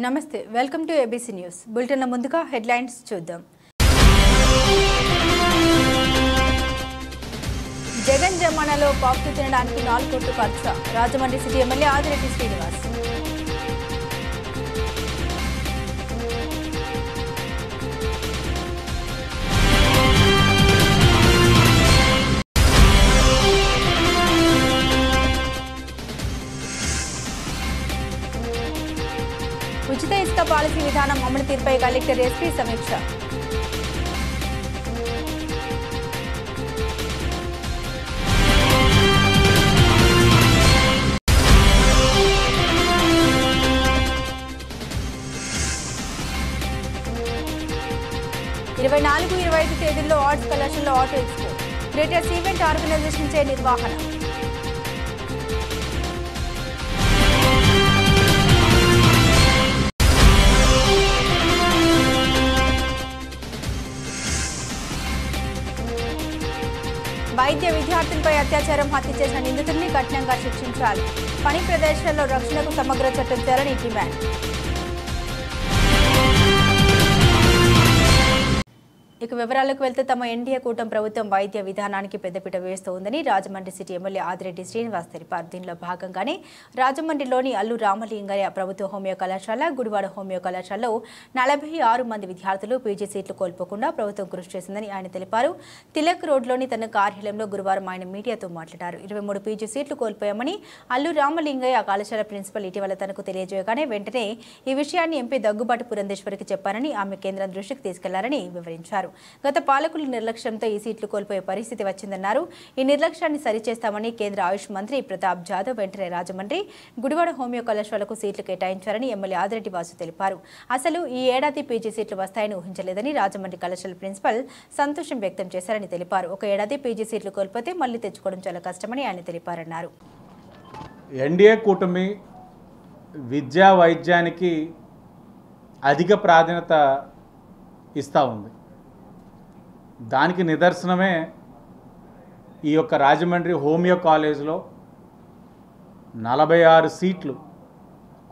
నమస్తే welcome to ABC news bulletin ముందుగా headlines చూద్దాం. జగన్ జమానాలో పాపు తినడానికి 4 కోట్లు ఖర్చు. Rajahmundry city MLA Adireddy Srinivas. ఉచిత ఇసుక పాలసీ విధానం అమలు తీరుపై కలెక్టర్ ఎస్పీ సమీక్ష. ఇరవై 24-25 తేదీల్లో ఆర్ట్స్ కళాశాలలో auto expo. Greaters event organisation చే నిర్వహణ. వైద్య విద్యార్థులపై అత్యాచారం హత్య చేసిన నిందితుల్ని కఠినంగా శిక్షించాలి. పని ప్రదేశాల్లో రక్షణకు సమగ్ర చట్టం చేయాలని డిమాండ్. ఇక వివరాలకు వెళ్తే తమ ఎన్డీఏ కూటమి ప్రభుత్వం వైద్య విధానానికి పెద్దపీట వేస్తోందని రాజమండ్రి సిటీ ఎమ్మెల్యే ఆదిరెడ్డి శ్రీనివాస్ తెలిపారు. దీనిలో భాగంగానే రాజమండ్రిలోని అల్లు రామలింగయ్య ప్రభుత్వ హోమియో కళాశాల, గుడివాడ హోమియో కళాశాలలో 46 మంది విద్యార్థులు పీజీ సీట్లు కోల్పోకుండా ప్రభుత్వం కృషి చేసిందని ఆయన తెలిపారు. తిలక్ రోడ్లోని తన కార్యాలయంలో గురువారం ఆయన మీడియాతో మాట్లాడారు. 23 పీజీ సీట్లు కోల్పోయామని అల్లు రామలింగయ్య కళాశాల ప్రిన్సిపల్ ఇటీవల తనకు తెలియజేయగానే వెంటనే ఈ విషయాన్ని ఎంపీ దగ్గుబాటి పురంధేశ్వరికి చెప్పారని, ఆమె కేంద్రం దృష్టికి తీసుకెళ్లారని వివరించారు. గత పాలకుల నిర్లక్ష్యంతో ఈ సీట్లు కోల్పోయే పరిస్థితి వచ్చిందన్నారు. ఈ నిర్లక్ష్యాన్ని సరిచేస్తామని కేంద్ర ఆయుష్ మంత్రి ప్రతాప్ జాదవ్ వెంటనే రాజమండ్రి, గుడివాడ హోమియో కళాశాలకు సీట్లు కేటాయించారని ఎమ్మెల్యే ఆదిరెడ్డి వాసు తెలిపారు. అసలు ఈ ఏడాది పీజీ సీట్లు వస్తాయని ఊహించలేదని రాజమండ్రి కళాశాల ప్రిన్సిపల్ సంతోషం వ్యక్తం చేశారని తెలిపారు. ఒక ఏడాది పీజీ సీట్లు కోల్పోతే మళ్లీ తెచ్చుకోవడం చాలా కష్టమని ఆయన తెలిపారన్నారు. ఎన్డీఏ కూటమి విద్యా వైద్యానికి అధిక ప్రాధాన్యత ఇస్తూ ఉంది. దానికి నిదర్శనమే ఈ యొక్క రాజమండ్రి హోమియో కాలేజ్లో 46 సీట్లు.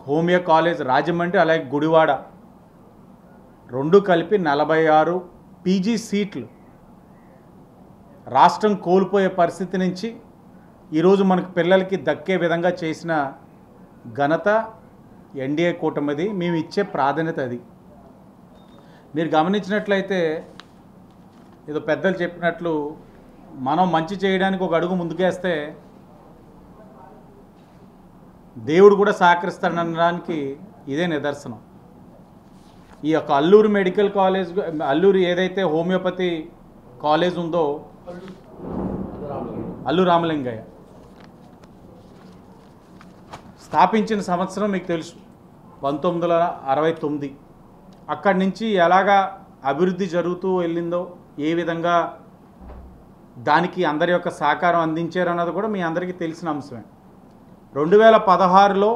హోమియో కాలేజ్ రాజమండ్రి అలాగే గుడివాడ రెండు కలిపి 46 పీజీ సీట్లు రాష్ట్రం కోల్పోయే పరిస్థితి నుంచి ఈరోజు మనకు పిల్లలకి దక్కే విధంగా చేసిన ఘనత ఎన్డీఏ కూటమిది. మేము ఇచ్చే ప్రాధాన్యత అది. మీరు గమనించినట్లయితే ఏదో పెద్దలు చెప్పినట్లు మనం మంచి చేయడానికి ఒక అడుగు ముందుకేస్తే దేవుడు కూడా సహకరిస్తాడనడానికి ఇదే నిదర్శనం. ఈ యొక్క అల్లూరు మెడికల్ కాలేజ్, అల్లూరు ఏదైతే హోమియోపతి కాలేజ్ ఉందో, అల్లు రామలింగయ్య స్థాపించిన సంవత్సరం మీకు తెలుసు 1969. అక్కడి నుంచి ఎలాగా అభివృద్ధి జరుగుతూ వెళ్ళిందో, ఏ విధంగా దానికి అందరి యొక్క సహకారం అందించారన్నది కూడా మీ అందరికీ తెలిసిన అంశమే. 2016లో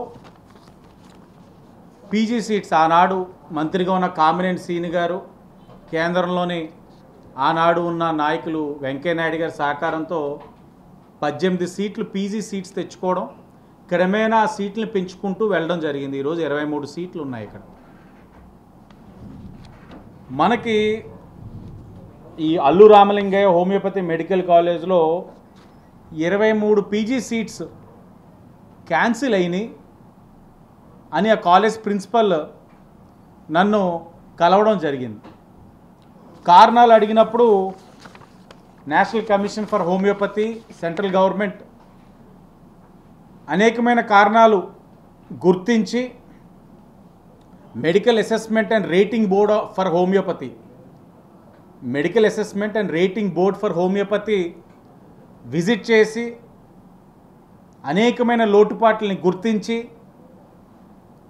పీజీ సీట్స్ ఆనాడు మంత్రిగా ఉన్న కామినేని శ్రీని గారు, కేంద్రంలోని ఆనాడు ఉన్న నాయకులు వెంకయ్యనాయుడు గారి సహకారంతో 18 సీట్లు పీజీ సీట్స్ తెచ్చుకోవడం, క్రమేణా ఆ సీట్లను పెంచుకుంటూ వెళ్ళడం జరిగింది. ఈరోజు 23 సీట్లు ఉన్నాయి. ఇక్కడ మనకి ఈ అల్లు రామలింగయ్య హోమియోపతి మెడికల్ కాలేజ్లో 23 పీజీ సీట్స్ క్యాన్సిల్ అయినాయి అని ఆ కాలేజ్ ప్రిన్సిపల్ నన్ను కలవడం జరిగింది. కారణాలు అడిగినప్పుడు national commission for homeopathy, central government అనేకమైన కారణాలు గుర్తించి medical assessment and rating board for homeopathy, medical assessment and rating board for homeopathy visit చేసి అనేకమైన లోటుపాట్లని గుర్తించి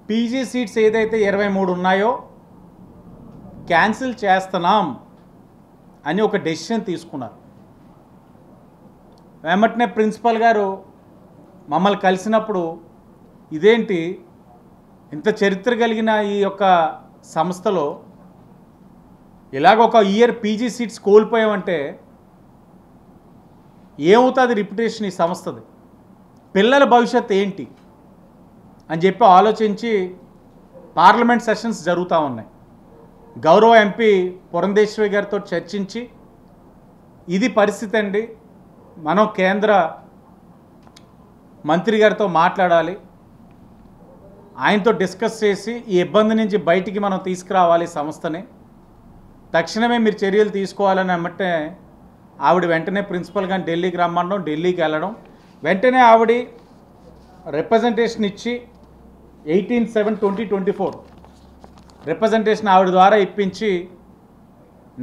పీజీ సీట్స్ ఏదైతే 23 ఉన్నాయో క్యాన్సిల్ చేస్తున్నాం అని ఒక డెసిషన్ తీసుకున్నారు. వెంటనే ప్రిన్సిపల్ గారు మమ్మల్ని కలిసినప్పుడు, ఇదేంటి ఇంత చరిత్ర కలిగిన ఈ యొక్క సంస్థలో ఇలాగ ఒక ఇయర్ పీజీ సీట్స్ కోల్పోయామంటే ఏమవుతుంది రిప్యుటేషన్ ఈ సంస్థది, పిల్లల భవిష్యత్తు ఏంటి అని చెప్పి ఆలోచించి పార్లమెంట్ సెషన్స్ జరుగుతూ ఉన్నాయి. గౌరవ ఎంపీ పురంధేశ్వరి గారితో చర్చించి ఇది పరిస్థితి అండి, మనం కేంద్ర మంత్రి గారితో మాట్లాడాలి, ఆయనతో డిస్కస్ చేసి ఈ ఇబ్బంది నుంచి బయటికి మనం తీసుకురావాలి సంస్థని, తక్షణమే మీరు చర్యలు తీసుకోవాలని అమ్మటే ఆవిడ వెంటనే ప్రిన్సిపల్ గారిని ఢిల్లీకి రమ్మడం, ఢిల్లీకి వెళ్ళడం, వెంటనే ఆవిడ రిప్రజెంటేషన్ ఇచ్చి 18/7/2024 రిప్రజెంటేషన్ ఆవిడ ద్వారా ఇప్పించి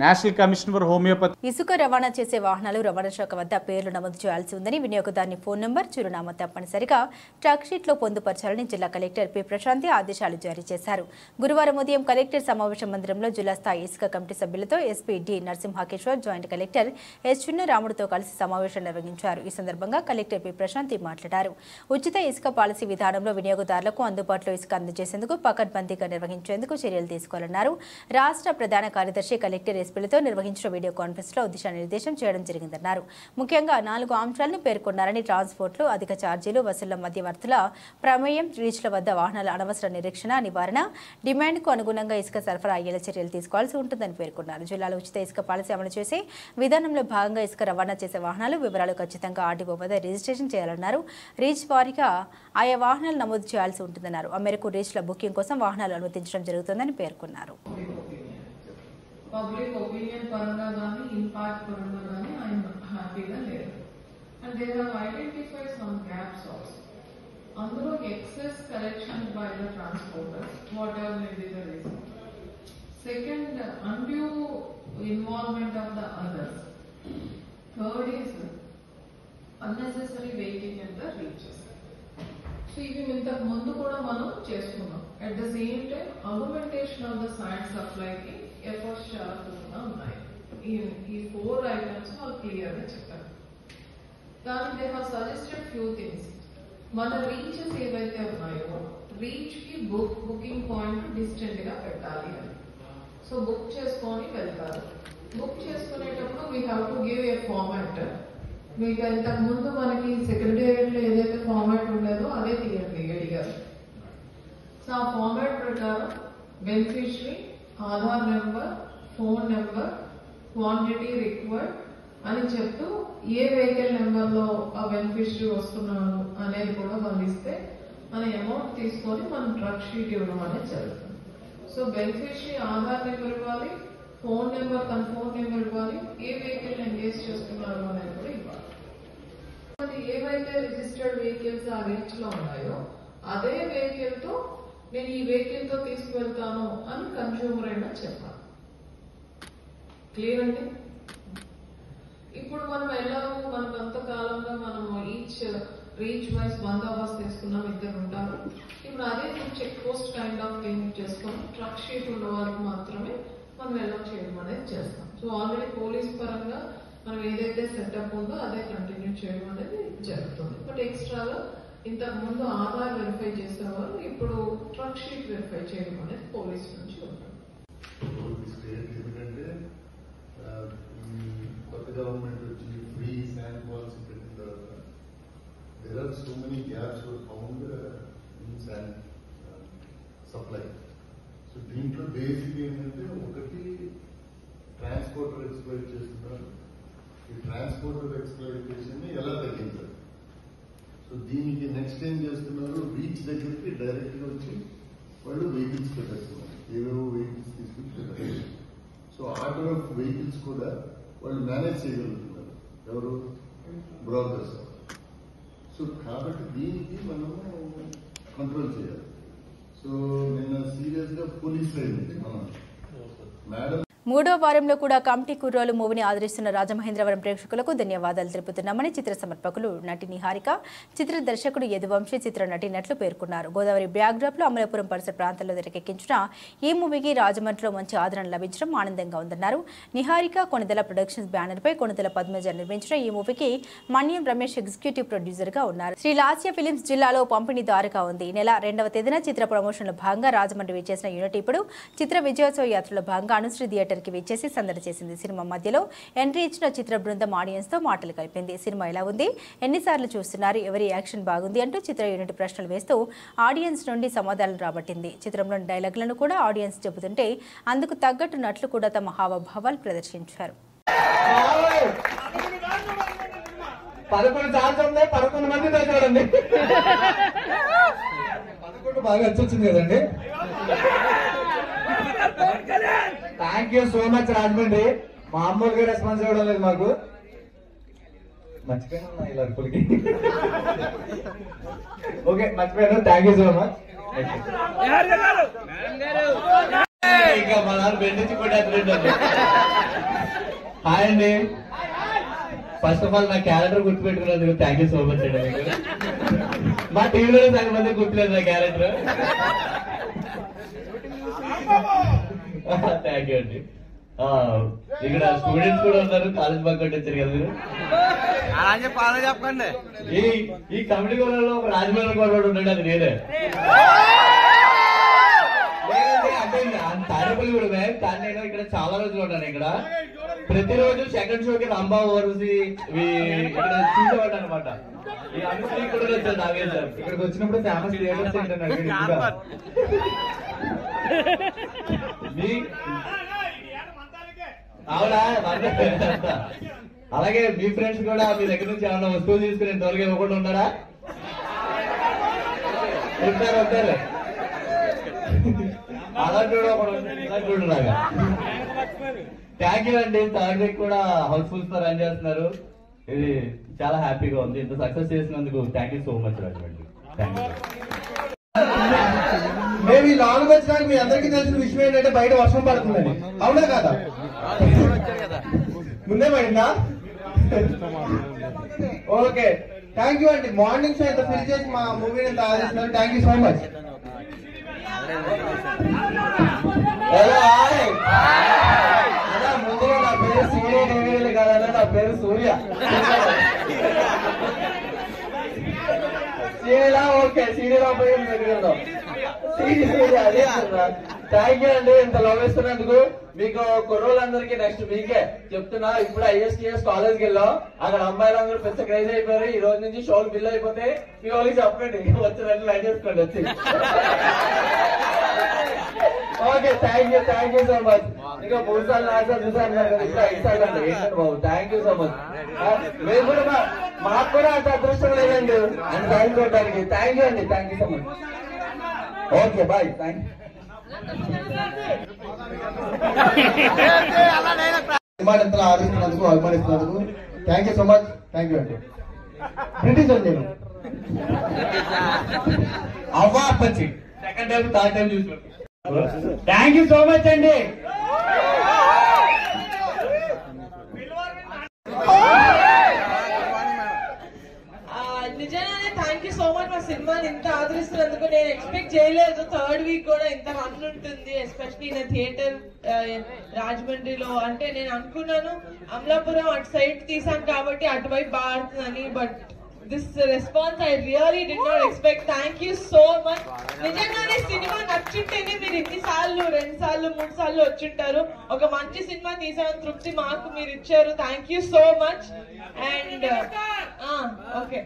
నేషనల్ కమిషన్ ఫర్ హోమియోపతి ఇసుక రవాణా చేసే వాహనాలు రవాణా శాఖ వద్ద పేర్లు నమోదు చేయాల్సి ఉందని, వినియోగదారుని ఫోన్ నంబర్, చిరునామా తప్పనిసరిగా ట్రక్ షీట్లో పొందుపరచాలని జిల్లా కలెక్టర్ పి ప్రశాంతి ఆదేశాలు జారీ చేశారు. గురువారం ఉదయం కలెక్టర్ సమావేశ మందిరంలో జిల్లా స్థాయి ఇసుక కమిటీ సభ్యులతో SP D Narasimhakeshwar, joint collector S చిన్నరాముడుతో కలిసి సమావేశం నిర్వహించారు. ఈ సందర్భంగా కలెక్టర్ పి ప్రశాంతి మాట్లాడారు. ఉచిత ఇసుక పాలసీ విధానంలో వినియోగదారులకు అందుబాటులో ఇసుక అందజేసేందుకు పకడ్బందీగా నిర్వహించేందుకు చర్యలు తీసుకోవాలన్నారు. రాష్ట్ర ప్రధాన కార్యదర్శి కలెక్టర్ ఎస్పీలతో నిర్వహించిన వీడియో కాన్ఫరెన్స్ లో దిశానిర్దేశం చేయడం జరిగిందన్నారు. ముఖ్యంగా 4 అంశాలను పేర్కొన్నారని, ట్రాన్స్పోర్ట్లు, అధిక ఛార్జీలు, వసూళ్ల మధ్యవర్తుల ప్రమేయం, రీచ్ల వద్ద వాహనాల అనవసర నిరీక్షణ నివారణ, డిమాండ్కు అనుగుణంగా ఇసుక సరఫరా అయ్యేలా చర్యలు తీసుకోవాల్సి ఉంటుందని పేర్కొన్నారు. జిల్లాలో ఉచిత ఇసుక పాలసీ అమలు చేసే విధానంలో భాగంగా ఇసుక రవాణా చేసే వాహనాలు వివరాలు ఖచ్చితంగా ఆర్డీఓ వద్ద రిజిస్ట్రేషన్ చేయాలన్నారు. రీచ్ వారీగా ఆయా వాహనాలు నమోదు చేయాల్సి ఉంటుందన్నారు. ఆ మేరకు రీచ్ల బుకింగ్ కోసం వాహనాలు అనుమతించడం జరుగుతుందని పేర్కొన్నారు. పబ్లిక్ ఒపీనియన్ పరంగా కానీ ఇంపాక్ట్ పరంగా కానీ ఆయన హ్యాపీగా లేరు. And they have identified some gaps also. అందులో excess collection by the transporters, whatever may be the reason. Second, undue involvement of the others. Third is unnecessary waiting in the reaches. So ఇవి ఇంతకు ముందు కూడా మనం చేస్తున్నాం. At the same time augmentation of the sand సప్లైకి efforts చాలా ఎక్కువగా ఉన్నాయి. ఈ 4 ఐటమ్స్ వాళ్ళు క్లియర్ గా చెప్పారు. కానీ they have suggested few things. మన రీచెస్ ఏవైతే ఉన్నాయో రీచ్ కి బుకింగ్ పాయింట్ డిస్టెంట్ గా పెట్టాలి అని. సో బుక్ చేసుకొని వెళ్తారు. బుక్ చేసుకునేటప్పుడు we have to give a format. మీకు ఇంతకు ముందు మనకి సెక్రటేరియట్ లో ఏదైతే ఫార్మాట్ ఉండేదో అదే తీయండి అడిగారు. సో ఆ ఫార్మాట్ ప్రకారం beneficiary, Aadhaar number, phone number, quantity required అని చెప్తూ ఏ వెహికల్ నెంబర్లో ఆ బెనిఫిషరీ వస్తున్నారు అనేది కూడా వాళ్ళు ఇస్తే మన అమౌంట్ తీసుకొని మనం ట్రక్ షీట్ ఇవ్వడం అనేది జరుగుతుంది. సో బెనిఫిషరీ ఆధార్ నెంబర్ ఇవ్వాలి, ఫోన్ నెంబర్ తన ఫోన్ నెంబర్ ఇవ్వాలి, ఏ వెహికల్ ఎంగేజ్ చేస్తున్నారు అనేది కూడా ఇవ్వాలి. ఏవైతే రిజిస్టర్డ్ వెహికల్స్ ఆ రీచ్ లో ఉన్నాయో అదే వెహికల్ తో నేను ఈ వెహికల్ తో తీసుకువెళ్తాను అని కన్స్యూమర్ అయినా చెప్పాలి. క్లియర్ అండి? ఇప్పుడు మనం ఎలాగో మనకు అంతకాలంగా మనం ఈచ్ రీచ్ వైజ్ బందోబస్తు తీసుకున్నాం, 2 ఉంటారు. ఇప్పుడు అదే check post kind of thing చేసుకొని ట్రక్ షీట్ ఉన్న వాళ్ళకి మాత్రమే మనం ఎలా చేయడం అనేది చేస్తాం. సో ఆల్రెడీ పోలీస్ పరంగా మనం ఏదైతే సెటప్ ఉందో అదే కంటిన్యూ చేయడం అనేది జరుగుతుంది. బట్ ఎక్స్ట్రాగా ఇంతకు ముందు ఆధార్ వెరిఫై చేసేవారు, ఇప్పుడు ట్రక్ షీట్ వెరిఫై చేయడం అనేది పోలీస్ నుంచి ఉంటుంది. కొత్త గవర్నమెంట్ వచ్చి ఫ్రీ శాండ్ పాలసీ పెట్టిన తర్వాత there are so many gaps were found in sand supply. So దీంట్లో బేసిక్ ఏంటంటే ఒకటి ట్రాన్స్పోర్టర్ ఎక్స్ప్లోయిట్ చేస్తున్నారు. ఈ ట్రాన్స్పోర్టర్ ఎక్స్ప్లోయిటేషన్ ని ఎలా తగ్గించాలి? సో దీనికి నెక్స్ట్ ఏం చేస్తున్నారు, రీచ్ దగ్గరికి డైరెక్ట్ గా వచ్చి వాళ్ళు వెహికల్స్ పెట్టేస్తున్నారు, ఏవేవో వెహికల్స్ తీసుకుని పెట్టేస్తున్నారు. సో ఆర్డర్ ఆఫ్ వెహికల్స్ కూడా వాళ్ళు మేనేజ్ చేయగలుగుతున్నారు, ఎవరు బ్రోకర్స్. సో కాబట్టి దీనికి మనము కంట్రోల్ చేయాలి. సో నేను సీరియస్ గా పోలీస్ సైడ్ నుంచి మనం మేడం మూడో వారంలో కూడా కమిటీ కుర్రోలు మూవీని ఆదరిస్తున్న రాజమహేంద్రవరం ప్రేక్షకులకు ధన్యవాదాలు తెలుపుతున్నామని చిత్ర సమర్పకులు నటి నిహారిక, చిత్ర దర్శకుడు యదువంశీ, చిత్ర నటినట్లు పేర్కొన్నారు. గోదావరి బ్యాక్డ్రాప్ లో అమలాపురం పరిసర ప్రాంతాల్లో తెరకెక్కించిన ఈ మూవీకి రాజమండ్రిలో మంచి ఆదరణ లభించడం ఆనందంగా ఉందన్నారు. నిహారిక కొణిదెల ప్రొడక్షన్స్ బ్యానర్ పై కొణిదెల పద్మజ నిర్మించిన ఈ మూవీకి మన్యం రమేష్ ఎగ్జిక్యూటివ్ ప్రొడ్యూసర్ గా ఉన్నారు. శ్రీ లాస్య ఫిలిమ్స్ జిల్లాలో పంపిణీదారుగా ఉంది. ఈ నెల 2వ తేదీన చిత్ర ప్రమోషన్లో భాగంగా రాజమండ్రి విచ్చేసిన యూనిట్ ఇప్పుడు చిత్ర విజయోత్సవ యాత్రలో భాగంగా అనుశ్రీ థియేటర్ థియేటర్కి విచ్చేసి సందడి చేసింది. సినిమా మధ్యలో ఎంట్రీ ఇచ్చిన చిత్ర బృందం ఆడియన్స్తో మాటలు కలిపింది. సినిమా ఎలా ఉంది, ఎన్నిసార్లు చూస్తున్నారు, ఎవరి యాక్షన్ బాగుంది అంటూ చిత్ర యూనిట్ ప్రశ్నలు వేస్తూ ఆడియన్స్ నుండి సమాధానాలు రాబట్టింది. చిత్రంలోని డైలాగులను కూడా ఆడియన్స్ చెబుతుంటే అందుకు తగ్గట్టు నట్లు కూడా తమ హావభావాలు ప్రదర్శించారు. 11 సంవత్సరంలో 11 మంది చూడండి. 11 బాగా వచ్చింది కదండి. Thank you so much Rajahmundry. మామూలుగా రెస్పాన్స్ ఇవ్వడం లేదు మాకు. మర్చిపోయినా ఇలా అరుపులకి. ఓకే మర్చిపోయాను. Thank you so much. ఇంకా మా నాన్న బెండించి కూడా హాయ్ అండి. ఫస్ట్ ఆఫ్ ఆల్ నా క్యారెక్టర్ గుర్తుపెట్టుకున్నందుకు థ్యాంక్ యూ సో మచ్ అండి. మీకు మా టీవీలో సగం మంది గుర్తులేదు నా క్యారెక్టర్. థ్యాంక్ యూ అండి. ఇక్కడ స్టూడెంట్స్ కూడా ఉన్నారు, కాలేజ్ బాగా వచ్చారు కదా మీరు. చెప్పండి. ఈ కమిటీ గోళంలో ఒక రాజమండ్రి గోడ ఉన్నాడు, అది నేనే. అంటే తాడేపల్లి కూడా కానీ నేను ఇక్కడ చాలా రోజులు ఉన్నాను. ఇక్కడ ప్రతిరోజు సెకండ్ షోకి రంభా ఓర్వసి ఇక్కడ చూసేవాడు అనమాట. ఈ అనుశ్రీ కూడా వచ్చారు నాగేశ్ సార్. ఇక్కడికి వచ్చినప్పుడు ఫేమస్ థియేటర్స్ ఏంటన్నాడు. అవునా? అలాగే మీ ఫ్రెండ్స్ కూడా మీ దగ్గర నుంచి ఏమన్నా వస్తువులు తీసుకుని ఇంతవరకు ఇవ్వకుండా ఉన్నారా? ఉంటారు. అలా చూడలాగా. థ్యాంక్ యూ అండి. థర్డ్ వీక్ కూడా హౌస్ఫుల్స్ తో రన్ చేస్తున్నారు. ఇది చాలా హ్యాపీగా ఉంది. ఇంత సక్సెస్ చేసినందుకు thank you so much Rajahmundry. Thank you. మేము ఈ లాంగ్ వచ్చినాక మీ అందరికీ తెలిసిన విషయం ఏంటంటే బయట వర్షం పడుతుందని. అవునా కదా? ముందే పడిందా? ఓకే థ్యాంక్ యూ అండి. మార్నింగ్ షో ఇంత ఫిల్ చేసి మా మూవీని ఇంత ఆదేశిస్తున్నారు. Thank you so much. ముందుగా నా పేరు సూర్య డివిజన్ కాదన్నా, నా పేరు సూర్య. సీరియలా? ఓకే సీరియల్ పెట్టుకుందాం. థ్యాంక్ యూ అండి. ఇంత లవ్ ఇస్తున్నందుకు. మీకు కుర్రోళ్ళందరికీ నెక్స్ట్ వీకే చెప్తున్నా. ఇప్పుడు ISTS కాలేజ్కి వెళ్ళాం. అక్కడ అమ్మాయిలందరూ పెద్ద క్రైజ్ అయిపోయారు. ఈ రోజు నుంచి షోలు బిల్ అయిపోతే మీ వాళ్ళకి చెప్పండి, వచ్చినట్లు లైన్ చేసుకోండి వచ్చి. Okay thank you so much. ఇంకా 3 సార్లు 4 సార్లు చూసాను కదా, ఇప్పుడు 5 సార్లు అండి. ఏంటంటే బాబు థ్యాంక్ యూ సో మచ్. మేము కూడా మాకు కూడా అంత అదృష్టం లేదండి అని టైం చూడడానికి. థ్యాంక్ యూ అండి. Thank you so much. Okay bye. Thank you. అభిమానిస్తున్న ఆదరిస్తున్నందుకు అభిమానిస్తున్నందుకు thank you so much. Thank you అండి. బ్రిటిష్ అండి నేను. అవ్వా అప్పచ్చి సెకండ్ టైం థర్డ్ టైం చూసి థ్యాంక్ యూ సో మచ్ అండి. నిజంగానే థ్యాంక్ యూ సో మచ్. మా సినిమాని ఇంత ఆదరిస్తున్నందుకు. నేను ఎక్స్పెక్ట్ చేయలేదు థర్డ్ వీక్ కూడా ఇంత రన్ ఉంటుంది, ఎస్పెషలీ ఇన్ థియేటర్ రాజమండ్రిలో. అంటే నేను అనుకున్నాను అమలాపురం అటు సైడ్ తీసాను కాబట్టి అటువైపు బాగుంటుందని. But this response I really did not expect. Thank you so much. నిజంగానే సినిమా నచ్చుంటేనే మీరు 2 సార్లు 3 సార్లు వచ్చుంటారు. ఒక మంచి సినిమా తీసామని తృప్తి మాకు మీరు ఇచ్చారు. Thank you so much. And okay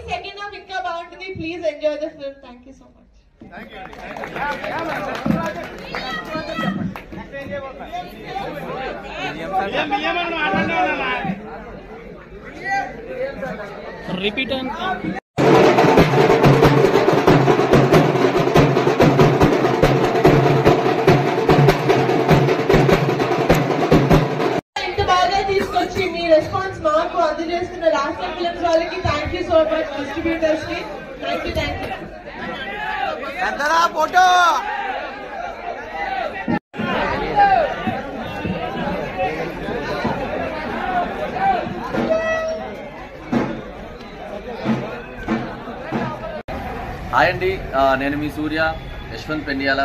second half ఇంకా బాగుంటుంది. Please enjoy the film. Thank you so much. Repeat తీసుకొచ్చి మీ రెస్పాన్స్ మాకు అందజేస్తున్న రాష్ట్ర ఫిల్మ్స్ వాళ్ళకి thank you so much. Distributors కి థ్యాంక్ యూ. ఫోటో హాయ్ అండి. నేను మీ సూర్య యశ్వంత్ పెండియాల.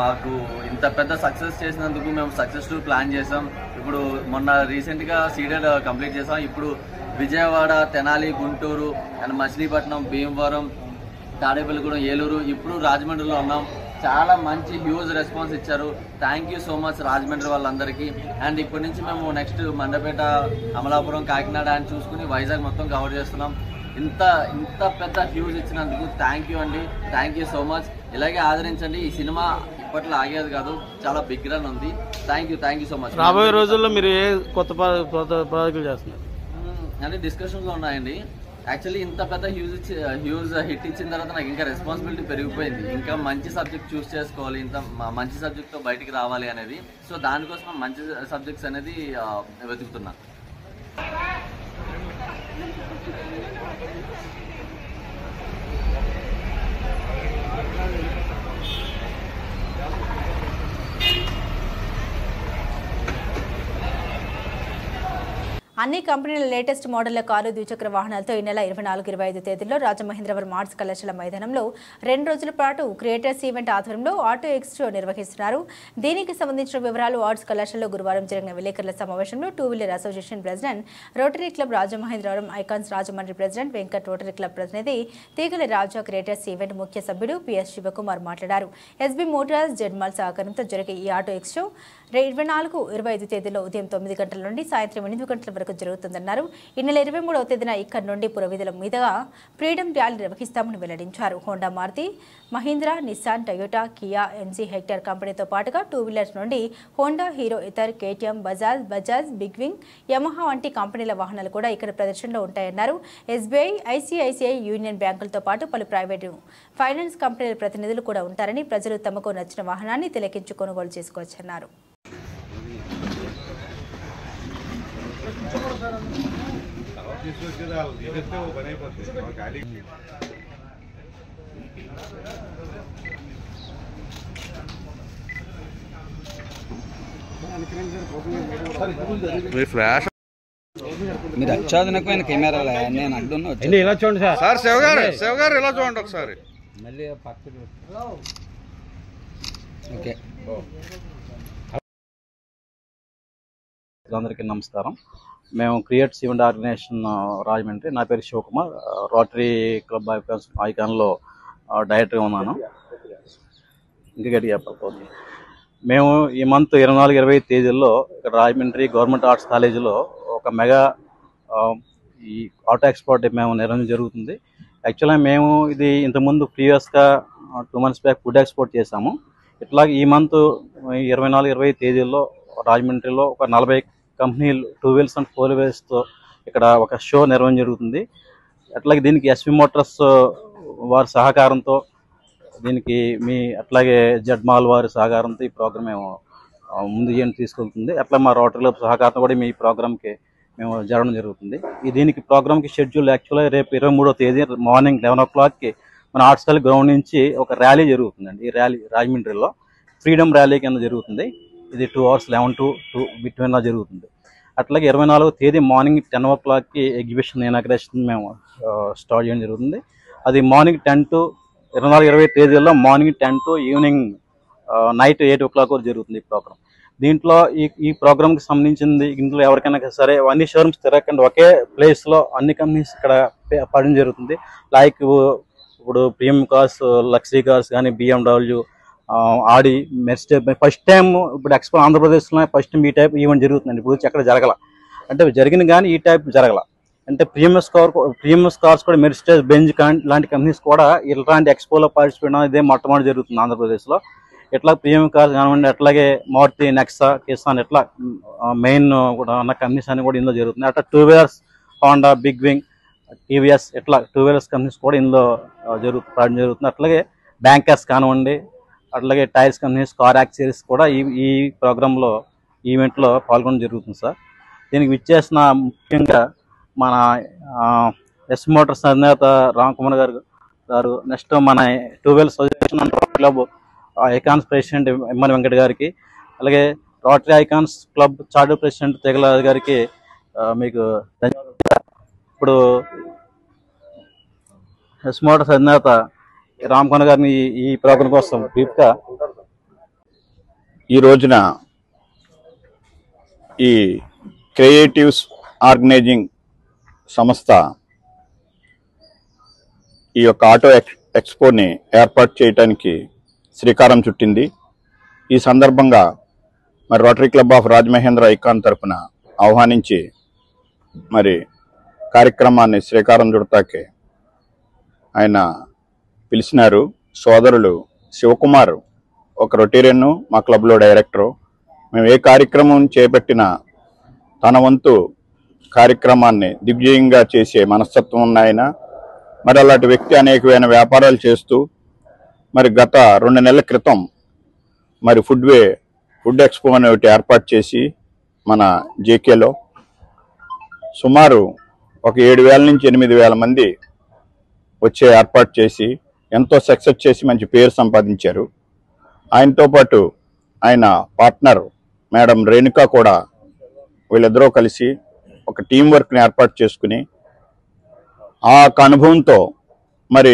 మాకు ఇంత పెద్ద సక్సెస్ చేసినందుకు మేము సక్సెస్ఫుల్ ప్లాన్ చేసాం. ఇప్పుడు మొన్న రీసెంట్గా సీడెడ్ కంప్లీట్ చేసాం. ఇప్పుడు విజయవాడ, తెనాలి, గుంటూరు అండ్ మచిలీపట్నం, భీమవరం, తాడేపల్లిగూడెం, ఏలూరు, ఇప్పుడు రాజమండ్రిలో ఉన్నాం. చాలా మంచి హ్యూజ్ రెస్పాన్స్ ఇచ్చారు. Thank you so much Rajahmundry వాళ్ళందరికీ. అండ్ ఇప్పటి నుంచి మేము నెక్స్ట్ మండపేట, అమలాపురం, కాకినాడ అని చూసుకుని వైజాగ్ మొత్తం కవర్ చేస్తున్నాం. ఇంత పెద్ద హ్యూజ్ ఇచ్చినందుకు థ్యాంక్ యూ అండి. Thank you so much. ఇలాగే ఆదరించండి. ఈ సినిమా ఇప్పట్లో ఆగేది కాదు, చాలా బిగ్ రన్ ఉంది. Thank you so much. రాబోయే రోజుల్లో మీరు ఏ కొత్త ప్రాజెక్టులు చేస్తున్నారు అంటే డిస్కషన్స్లో ఉన్నాయండి. యాక్చువల్లీ ఇంత పెద్ద హ్యూజ్ హిట్ ఇచ్చిన తర్వాత నాకు ఇంకా రెస్పాన్సిబిలిటీ పెరిగిపోయింది. ఇంకా మంచి సబ్జెక్ట్ చూస్ చేసుకోవాలి, ఇంత మంచి సబ్జెక్ట్తో బయటికి రావాలి అనేది. సో దానికోసం మంచి సబ్జెక్ట్స్ అనేది వెతుకుతున్నా. అన్ని కంపెనీల లేటెస్ట్ మోడళ్ల కారు, ద్విచక్ర వాహనాలతో ఈ నెల 24-25 తేదీల్లో రాజమహేంద్రవరం ఆర్ట్స్ కళాశాల మైదానంలో 2 రోజుల పాటు క్రియేటర్స్ ఈవెంట్ ఆధ్వర్యంలో ఆటో ఎక్స్పో నిర్వహిస్తున్నారు. దీనికి సంబంధించిన వివరాలు ఆర్ట్స్ కళాశాలలో గురువారం జరిగిన విలేకరుల సమావేశంలో two wheeler association president, rotary club Rajamahendravaram icons Rajahmundry president Venkat, rotary club ప్రతినిధి తీగల రాజా, క్రియేటర్స్ ఈవెంట్ ముఖ్య సభ్యుడు పిఎస్ శివకుమార్ మాట్లాడారు. ఎస్బీ మోటార్స్, జెడ్మాల్ సహకారంతో జరిగే ఈ ఆటో ఎక్స్పో 24-25 తేదీలో ఉదయం 9 గంటల నుండి సాయంత్రం 8 గంటల వరకు జరుగుతుందన్నారు. ఈ నెల 23వ తేదీన ఇక్కడి నుండి పురవీధుల మీదుగా ఫ్రీడమ్ ర్యాలీ నిర్వహిస్తామని వెల్లడించారు. Honda, Maruti, Mahindra, Nissan, Toyota, Kia, MG Hector కంపెనీతో పాటుగా టూ వీలర్స్ నుండి హోండా, హీరో, ఇతర్, KTM, Bajaj, Big Wing, Yamaha వంటి కంపెనీల వాహనాలు కూడా ఇక్కడ ప్రదర్శనలో ఉంటాయన్నారు. ఎస్బీఐ, ఐసీఐసీఐ, యూనియన్ బ్యాంకులతో పాటు పలు ప్రైవేటు ఫైనాన్స్ కంపెనీల ప్రతినిధులు కూడా ఉంటారని, ప్రజలు తమకు నచ్చిన వాహనాన్ని తిలకించి కొనుగోలు చేసుకోవచ్చన్నారు. మీరు అత్యాధునికమైన కెమెరాలు నేను అడ్డున్నా ఇలా చూడండి సార్. శివ గారు ఇలా చూడండి ఒకసారి. మళ్ళీ పక్కకు ఓకే. అందరికీ నమస్కారం. మేము క్రియేట్స్ ఈవెంట్ ఆర్గనైజేషన్ రాజమండ్రి. నా పేరు శివకుమార్, రోటరీ క్లబ్ ఐకాన్లో డైరెక్టర్గా ఉన్నాను. ఇంకా గట్టిగా చెప్పకపోతే మేము ఈ మంత్ 24-25 తేదీల్లో ఇక్కడ రాజమండ్రి గవర్నమెంట్ ఆర్ట్స్ కాలేజీలో ఒక మెగా ఈ ఆటో ఎక్స్పోర్ట్ మేము నిర్వహించడం జరుగుతుంది. యాక్చువల్గా మేము ఇది ఇంతకుముందు ప్రీవియస్గా 2 months బ్యాక్ ఫుడ్ ఎక్స్పోర్ట్ చేసాము. ఇట్లాగే ఈ మంత్ 24-25 తేదీల్లో రాజమండ్రిలో ఒక 40 కంపెనీలు 2 wheels అండ్ 4 wheelsతో ఇక్కడ ఒక షో నిర్వహణ జరుగుతుంది. అట్లాగే దీనికి ఎస్వి మోటార్స్ వారి సహకారంతో, దీనికి అట్లాగే జెడ్మాల్ వారి సహకారంతో ఈ ప్రోగ్రామ్ మేము ముందు తీసుకెళ్తుంది. అట్లా మా రోటరీ క్లబ్ సహకారంతో కూడా మీ ప్రోగ్రామ్కి మేము జరగడం జరుగుతుంది. దీనికి ప్రోగ్రామ్కి షెడ్యూల్ యాక్చువల్గా రేపు 23వ తేదీ మార్నింగ్ 11 o'clockకి మన ఆర్ట్స్ కాలేజ్ గ్రౌండ్ నుంచి ఒక ర్యాలీ జరుగుతుందండి. ఈ ర్యాలీ రాజమండ్రిలో ఫ్రీడమ్ ర్యాలీ కింద జరుగుతుంది. ఇది 2 hours 11 to 2 బిట్వీన్లో జరుగుతుంది. అట్లాగే 24వ తేదీ మార్నింగ్ 10 o'clockకి ఎగ్జిబిషన్ ఇనాగ్రేషన్ మేము స్టార్ట్ చేయడం జరుగుతుంది. అది మార్నింగ్ 10 to 24-25 తేదీల్లో morning 10 to evening night 8 o'clock వరకు జరుగుతుంది ఈ ప్రోగ్రామ్. దీంట్లో ఈ ప్రోగ్రామ్కి సంబంధించింది ఇంట్లో ఎవరికైనా సరే అన్ని షోరూమ్స్ తిరగకుండా ఒకే ప్లేస్లో అన్ని కంపెనీస్ ఇక్కడ పడడం జరుగుతుంది. లైక్ ఇప్పుడు ప్రీమియం కార్స్, లగ్జరీ కార్స్ కానీ, BMW, ఆడి, మెర్సిడెస్. ఫస్ట్ టైం ఇప్పుడు ఎక్స్పో ఆంధ్రప్రదేశ్లో ఫస్ట్ టైం ఈ టైప్ ఈవెంట్ జరుగుతుందండి. ఇప్పుడు ఎక్కడ జరగల, అంటే జరిగింది కానీ ఈ టైప్ జరగల. అంటే ప్రీమియం కార్స్ కూడా మెర్సిడెస్, బెంజ్ లాంటి కంపెనీస్ కూడా ఇలాంటి ఎక్స్పోలో పార్టిసిపేట్ ఇదే మొట్టమొదటి జరుగుతుంది ఆంధ్రప్రదేశ్లో. ఇట్లా ప్రీమియం కార్స్ కానివ్వండి, అట్లాగే మారుతి, నెక్సా, కిసాన్, ఇట్లా మెయిన్ కూడా ఉన్న కంపెనీస్ అన్ని కూడా ఇందులో జరుగుతుంది. అట్లా 2 wheelers Honda, big wing, TVS, ఇట్లా 2 wheelers కంపెనీస్ కూడా ఇందులో జరుగుతుంది. అట్లాగే బ్యాంకర్స్ కానివ్వండి, అట్లాగే టైర్స్ కంపెనీస్, కార్ యాక్సెసరీస్ కూడా ఈ ప్రోగ్రాంలో ఈవెంట్లో పాల్గొనడం జరుగుతుంది సార్. దీనికి విచ్చేసిన ముఖ్యంగా మన ఎస్ మోటార్స్ అధినేత రామ్కుమార్ గారు, నెక్స్ట్ మన 2 wheelers association and Rotary Club Icons president ఎమ్మన్ వెంకట్ గారికి, అలాగే Rotary Icons Club charter president Tegala గారికి మీకు ధన్యవాదాలు. ఇప్పుడు ఎస్ మోటార్స్ అధినేత రామ్కుమార్ గారిని ఈ ప్రోగ్రాం కోసం బ్రీఫ్గా ఈ రోజున ఈ క్రియేటివ్స్ ఆర్గనైజింగ్ సంస్థ ఈ యొక్క ఆటో ఎక్స్పోని ఏర్పాటు చేయడానికి శ్రీకారం చుట్టింది. ఈ సందర్భంగా మరి rotary club of Rajamahendra icon తరఫున ఆహ్వానించి మరి కార్యక్రమాన్ని శ్రీకారం చుడతాకే ఆయన పిలిచినారు. సోదరులు శివకుమార్ ఒక రొటీరియన్, మా క్లబ్లో డైరెక్టరు. మేము ఏ కార్యక్రమం చేపట్టినా తన వంతు కార్యక్రమాన్ని దిగ్విజయంగా చేసే మనస్తత్వం ఉన్న ఆయన. మరి అలాంటి వ్యక్తి అనేకమైన వ్యాపారాలు చేస్తూ మరి గత 2 నెలల క్రితం మరి ఫుడ్ ఎక్స్పో అనే ఒకటి ఏర్పాటు చేసి మన జేకేలో సుమారు ఒక 7,000 నుంచి 8,000 మంది వచ్చే ఏర్పాటు చేసి ఎంతో సక్సెస్ చేసి మంచి పేరు సంపాదించారు. ఆయనతో పాటు ఆయన పార్ట్నర్ మేడం రేణుక కూడా వీళ్ళిద్దరూ కలిసి ఒక టీం వర్క్ని ఏర్పాటు చేసుకుని ఆ అనుభవంతో మరి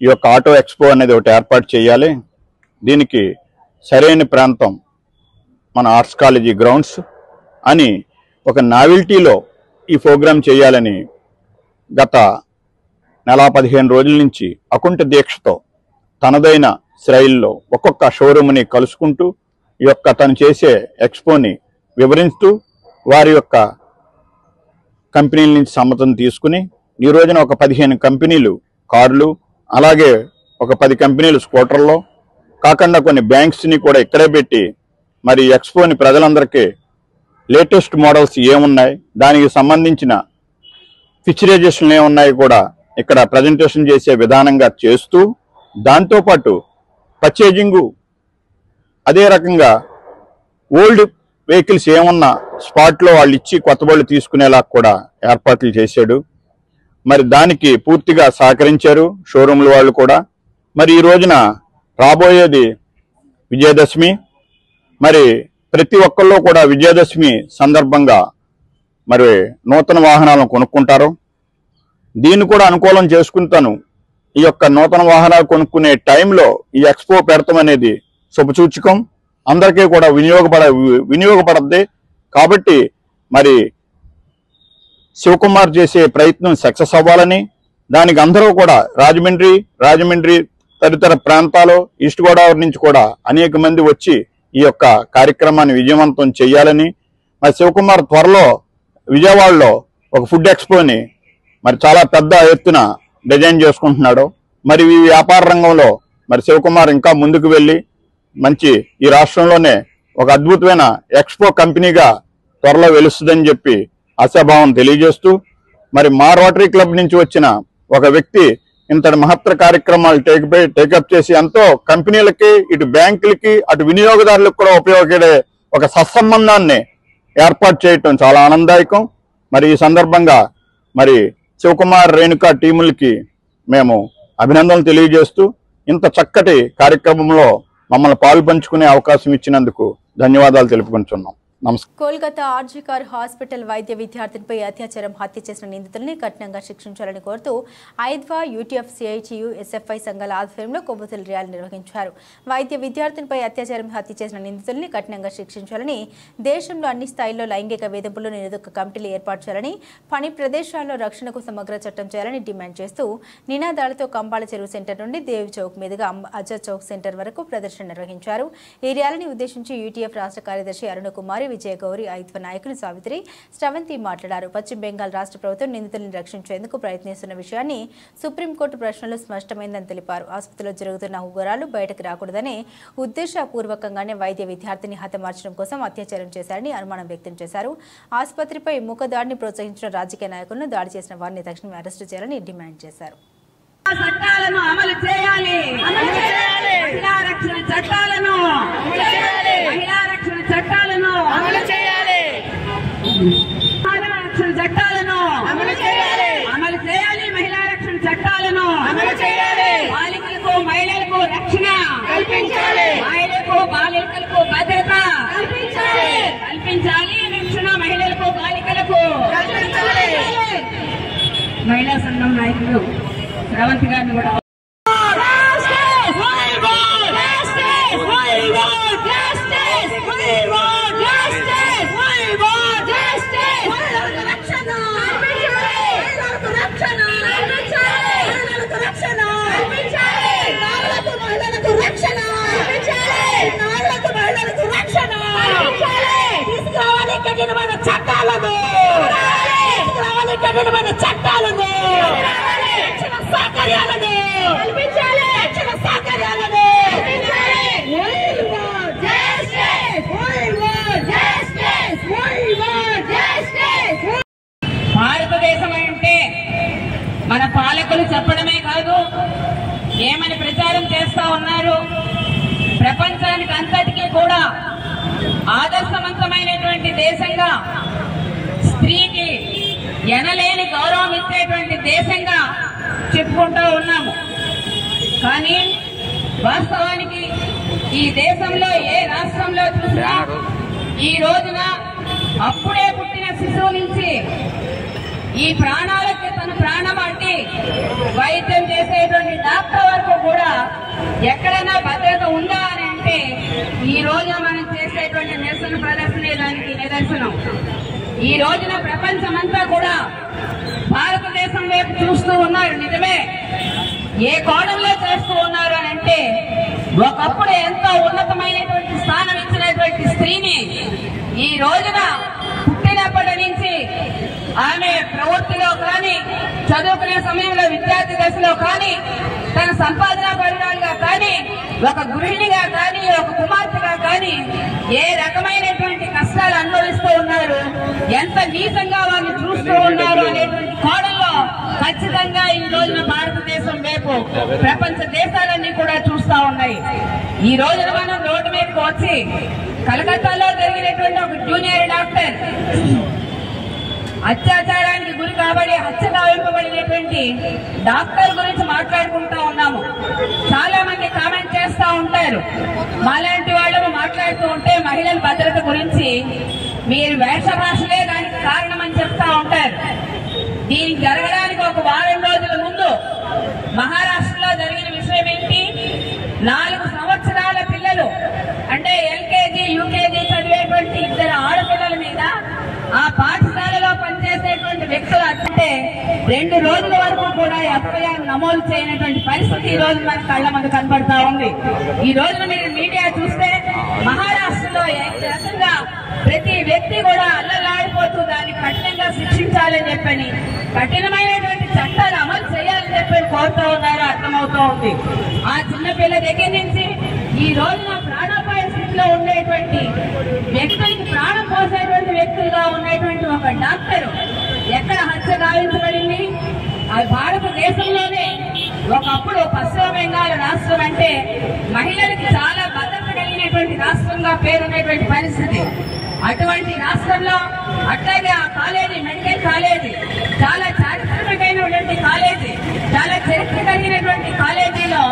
ఈ యొక్క ఆటో ఎక్స్పో అనేది ఒకటి ఏర్పాటు చేయాలి, దీనికి సరైన ప్రాంతం మన ఆర్ట్స్ కాలేజీ గ్రౌండ్స్ అని ఒక నావెల్టీలో ఈ ప్రోగ్రాం చేయాలని గత 15 రోజుల నుంచి అకుంఠ దీక్షతో తనదైన శైలిలో ఒక్కొక్క షోరూమ్ని కలుసుకుంటూ ఈ యొక్క తను చేసే ఎక్స్పోని వివరిస్తూ వారి యొక్క కంపెనీల నుంచి సమ్మతం తీసుకుని ఈ రోజున ఒక 15 కంపెనీలు కార్లు, అలాగే ఒక 10 కంపెనీలు స్కూటర్లో కాకుండా కొన్ని బ్యాంక్స్ని కూడా ఇక్కడే పెట్టి మరి ఎక్స్పోని ప్రజలందరికీ లేటెస్ట్ మోడల్స్ ఏమున్నాయి, దానికి సంబంధించిన ఫీచరైజేషన్లు ఏమున్నాయి కూడా ఇక్కడ ప్రజెంటేషన్ చేసే విధానంగా చేస్తూ దాంతోపాటు పర్చేజింగు అదే రకంగా ఓల్డ్ వెహికల్స్ ఏమన్నా స్పాట్లో వాళ్ళు ఇచ్చి కొత్త బళ్ళు తీసుకునేలా కూడా ఏర్పాట్లు చేశాడు. మరి దానికి పూర్తిగా సహకరించారు షోరూమ్ల వాళ్ళు కూడా. మరి ఈ రోజున రాబోయేది విజయదశమి. మరి ప్రతి ఒక్కళ్ళు కూడా విజయదశమి సందర్భంగా మరి నూతన వాహనాలను కొనుక్కుంటారు. దీన్ని కూడా అనుకూలం చేసుకుంటాను. ఈ యొక్క నూతన వాహనాలు కొనుక్కునే టైంలో ఈ ఎక్స్పో పెడతాం అనేది శుభసూచకం, అందరికీ కూడా వినియోగపడద్ది. కాబట్టి మరి శివకుమార్ చేసే ప్రయత్నం సక్సెస్ అవ్వాలని, దానికి అందరూ కూడా రాజమండ్రి తదితర ప్రాంతాలు, ఈస్ట్ గోదావరి నుంచి కూడా అనేక మంది వచ్చి ఈ యొక్క కార్యక్రమాన్ని విజయవంతం చేయాలని, మరి శివకుమార్ త్వరలో విజయవాడలో ఒక ఫుడ్ ఎక్స్పోని మరి చాలా పెద్ద ఎత్తున డిజైన్ చేసుకుంటున్నాడు. మరి ఈ వ్యాపార రంగంలో మరి శివకుమార్ ఇంకా ముందుకు వెళ్ళి మంచి ఈ రాష్ట్రంలోనే ఒక అద్భుతమైన ఎక్స్పో కంపెనీగా త్వరలో వెలుస్తుందని చెప్పి ఆశాభావం తెలియజేస్తూ, మరి మా రోటరీ క్లబ్ నుంచి వచ్చిన ఒక వ్యక్తి ఇంతటి మహత్తర కార్యక్రమాలు టేకప్ చేసి ఎంతో కంపెనీలకి, ఇటు బ్యాంకులకి, అటు వినియోగదారులకు కూడా ఉపయోగపడే ఒక సత్సంబంధాన్ని ఏర్పాటు చేయటం చాలా ఆనందదాయకం. మరి ఈ సందర్భంగా మరి శివకుమార్, రేణుక టీములకి మేము అభినందనలు తెలియజేస్తూ ఇంత చక్కటి కార్యక్రమంలో మమ్మల్ని పాల్పంచుకునే అవకాశం ఇచ్చినందుకు ధన్యవాదాలు తెలుపుకుంటున్నాం. నమస్కారం. కోల్కతా ఆర్జీకార్ హాస్పిటల్ వైద్య విద్యార్థినిపై అత్యాచారం హత్య చేసిన నిందితుల్ని కఠినంగా శిక్షించాలని కోరుతూ ఐద్వా, యూటీఎఫ్, సిఐటియు, ఎస్ఎఫ్ఐ సంఘాల ఆధ్వర్యంలో కొవ్వొత్తుల ర్యాలీ నిర్వహించారు. వైద్య విద్యార్థినిపై అత్యాచారం హత్య చేసిన నిందితుల్ని కఠినంగా శిక్షించాలని, దేశంలో అన్ని స్థాయిల్లో లైంగిక వేధింపులు నిరోధక కమిటీలు ఏర్పాటు చేయాలని, పని ప్రదేశాల్లో రక్షణకు సమగ్ర చట్టం చేయాలని డిమాండ్ చేస్తూ నినాదాలతో కంబాల చెరువు సెంటర్ నుండి దేవ్ చౌక్ మీదుగా ఆజాద్ చౌక్ సెంటర్ వరకు ప్రదర్శన నిర్వహించారు. ఈ ర్యాలీని ఉద్దేశించి యూటీఎఫ్ రాష్ట్ర కార్యదర్శి అరుణ కుమారి, విజయ గౌరి, ఐద్వా నాయకులు సావిత్రి, శ్రవంతి మాట్లాడారు. పశ్చిమ బెంగాల్ రాష్ట్ర ప్రభుత్వం నిందితులను రక్షించేందుకు ప్రయత్నిస్తున్న విషయాన్ని సుప్రీంకోర్టు ప్రశ్నలో స్పష్టమైందని తెలిపారు. ఆసుపత్రిలో జరుగుతున్న ఉగ్రాలు బయటకు రాకూడదని ఉద్దేశపూర్వకంగానే వైద్య విద్యార్థిని హతమార్చడం కోసం అత్యాచారం చేశారని అనుమానం వ్యక్తం చేశారు. ఆసుపత్రిపై మూకదాడిని ప్రోత్సహించిన రాజకీయ నాయకులను, దాడి చేసిన వారిని తక్షణమే అరెస్టు చేయాలని డిమాండ్ చేశారు. చట్టాలను అమలు చేయాలి, మహిళా రక్షణ చట్టాలను అమలు చేయాలి, మహిళా రక్షణ చట్టాలను అమలు చేయాలి, మహిళా రక్షణ చట్టాలను అమలు చేయాలి, బాలికలకు, మహిళలకు రక్షణ కల్పించాలి, మహిళలకు, బాలికలకు భద్రత కల్పించాలి, రక్షణ మహిళలకు, బాలికలకు కల్పించాలి. మహిళా సంఘం నాయకులు శ్రవంతి గారిని కూడా కఠినమైన చట్టాలను తీసుకురావాలి, కఠినమైన చట్టాలను రక్షణ సౌకర్యాలను కల్పించాలి, రక్షణ సౌకర్యాలను భారతదేశం అంటే మన పాలకులు చెప్పడమే కాదు, ఏమని ప్రచారం చేస్తా ఉన్నారు, ప్రపంచానికి అంతటికీ కూడా ఆదర్శవంతమైనటువంటి దేశంగా, స్త్రీకి ఎనలేని గౌరవం ఇచ్చేటువంటి దేశంగా చెప్పుకుంటూ ఉన్నాము. కానీ వాస్తవానికి ఈ దేశంలో ఏ రాష్ట్రంలో చూసినా ఈ రోజున అప్పుడే పుట్టిన శిశువు నుంచి ఈ ప్రాణాలకి తన ప్రాణం అడ్డి వైద్యం చేసేటువంటి డాక్టర్ వరకు కూడా ఎక్కడైనా భద్రత ఉందా అని అంటే ఈ రోజు మనం చేసేటువంటి నిరసన ప్రదర్శనే దానికి నిదర్శనం. ఈ రోజున ప్రపంచమంతా కూడా భారతదేశం వైపు చూస్తూ ఉన్నారు. నిజమే, ఏ కోణంలో చేస్తూ ఉన్నారు అని అంటే ఒకప్పుడు ఎంతో ఉన్నతమైనటువంటి స్థానం ఇచ్చినటువంటి స్త్రీని ఈ రోజున పుట్టినప్పటి నుంచి ఆమె ప్రవృత్తిలో కానీ, చదువుకునే సమయంలో విద్యార్థి దశలో కానీ, తన సంపాదన పరిణాలుగా కానీ, ఒక గృహిణిగా కానీ, ఒక కుమార్తెగా కానీ ఏ రకమైనటువంటి కష్టాలు అనుభవిస్తూ ఉన్నారు, ఎంత నీచంగా వాళ్ళు చూస్తూ ఉన్నారు అనేటువంటి కోణంలో ఖచ్చితంగా ఈ రోజున భారతదేశం వైపు ప్రపంచ దేశాలన్నీ కూడా చూస్తా ఉన్నాయి. ఈ రోజున మనం రోడ్డు మీదకి వచ్చి కలకత్తాలో జరిగినటువంటి ఒక జూనియర్ డాక్టర్ అత్యాచారానికి గురి కాబడి హత్య గావింపబడినటువంటి డాక్టర్ గురించి మాట్లాడుకుంటా ఉన్నాము. చాలా మంది కామెంట్ చేస్తా ఉంటారు, మాలాంటి వాళ్ళు మాట్లాడుతూ ఉంటే మహిళల భద్రత గురించి మీరు వేష భాషలే దానికి కారణం అని చెప్తా ఉంటారు. దీనికి జరగడానికి ఒక వారం రోజుల ముందు మహారాష్ట్రలో జరిగిన విషయం ఏంటి, 4 సంవత్సరాల పిల్లలు అంటే ఎల్కేజీ యూకేజీ చదివేటువంటి 2 ఆడపిల్లల మీద ఆ పాఠశాలలో పనిచేసేటువంటి వ్యక్తులు అంటే 2 రోజుల వరకు కూడా ఎఫ్ఐఆర్ నమోదు చేయనటువంటి పరిస్థితి ఈ రోజు మన కళ్ళ ముందు కనబడతా ఉంది. ఈ రోజున మీరు మీడియా చూస్తే మహారాష్ట్రలో రకంగా ప్రతి వ్యక్తి కూడా అల్లలాడిపోతూ దాన్ని కఠినంగా శిక్షించాలని చెప్పని, కఠినమైనటువంటి చట్టాలు అమలు చేయాలని చెప్పని కోరుతూ ఉన్నారో అర్థమవుతూ ఉంది. ఆ చిన్నపిల్ల దగ్గర నుంచి ఈ రోజున ప్రాణాపాయ స్థితిలో ఉండేటువంటి వ్యక్తులకి ప్రాణం పోసేటువంటి వ్యక్తులుగా ఉన్నటువంటి ఒక డాక్టర్ ఎక్కడ హత్య గావించబడింది, భారతదేశంలోనే ఒకప్పుడు పశ్చిమ బెంగాల్ రాష్ట్రం అంటే మహిళలకు చాలా భద్రత కలిగినటువంటి రాష్ట్రంగా పేరున్నటువంటి పరిస్థితి. అటువంటి రాష్ట్రంలో అట్లాగే ఆ కాలేజీ, మెడికల్ కాలేజీ చాలా చారిత్రకమైనటువంటి కాలేజీ, చాలా చరిత్ర కలిగినటువంటి కాలేజీలో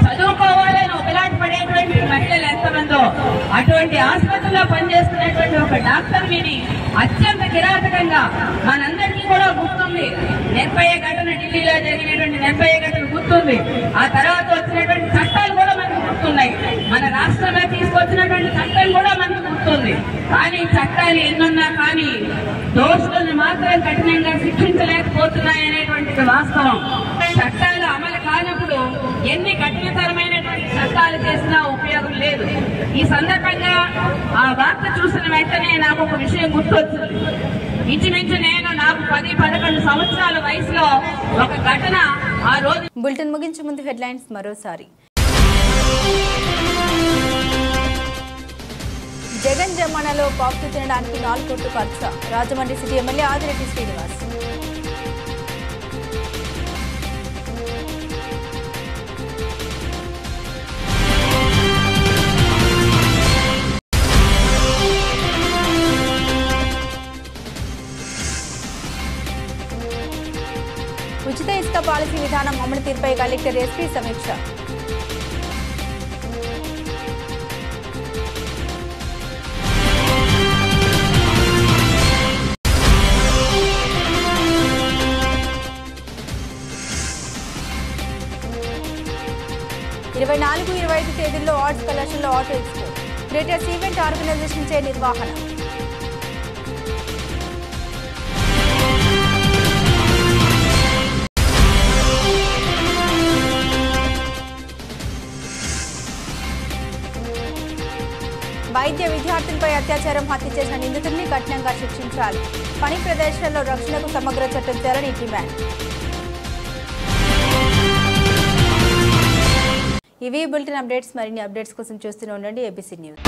చదువుకోవాలని ఒకలాంటి పడేటువంటి మహిళలు ఎంతమందో అటువంటి ఆసుపత్రిలో పనిచేస్తున్నటువంటి ఒక డాక్టర్ విని అత్యంత కిరాతకంగా మనందరికీ కూడా గుర్తుంది. నిర్భయ ఘటన, ఢిల్లీలో జరిగినటువంటి నిర్భయ ఘటన గుర్తుంది. ఆ తర్వాత వచ్చినటువంటి చట్టాలు కూడా మనకు గుర్తున్నాయి. మన రాష్ట్రంలో తీసుకొచ్చినటువంటి చట్టం కూడా మనకు గుర్తుంది. కానీ చట్టాలు ఎన్నున్నా కానీ దోషులను మాత్రం కఠినంగా శిక్షించలేకపోతున్నాయనేటువంటిది వాస్తవం. చట్టాలు అమలు కానప్పుడు ఎన్ని కఠినతరమైనటువంటి చట్టాలు చేసినా ఉపయోగం లేదు. ఈ సందర్భంగా ఆ వార్త చూసిన వెంటనే నాకు ఒక విషయం గుర్తొచ్చింది. ఇంచుమించు నాకు 10-11 సంవత్సరాల వయసులో ఒక ఘటన ఆ రోజు. బులెటిన్ ముగించే ముందు హెడ్లైన్స్ మరోసారి. జగన్ జమానాలో పాక్కు తినడానికి 4 కోట్లు ఖర్చు. Rajahmundry city MLA Adireddy Srinivas. ఉచిత ఇసుక పాలసీ విధానం అమలు తీరుపై కలెక్టర్ ఎస్పీ సమీక్ష. ఇరవై 24-25 తేదీల్లో ఆర్ట్స్ కళాశాలలో auto expo. Greaters event organisation చే నిర్వహణ. వైద్య విద్యార్థులపై అత్యాచారం హత్య చేసిన నిందితుల్ని కఠినంగా శిక్షించాలి. పని ప్రదేశాల్లో రక్షణకు సమగ్ర చట్టం చేయాలని డిమాండ్. ఇవి బులెటిన్ అప్డేట్స్. మరిన్ని అప్డేట్స్ కోసం చూస్తూనే ఉండండి ABC న్యూస్.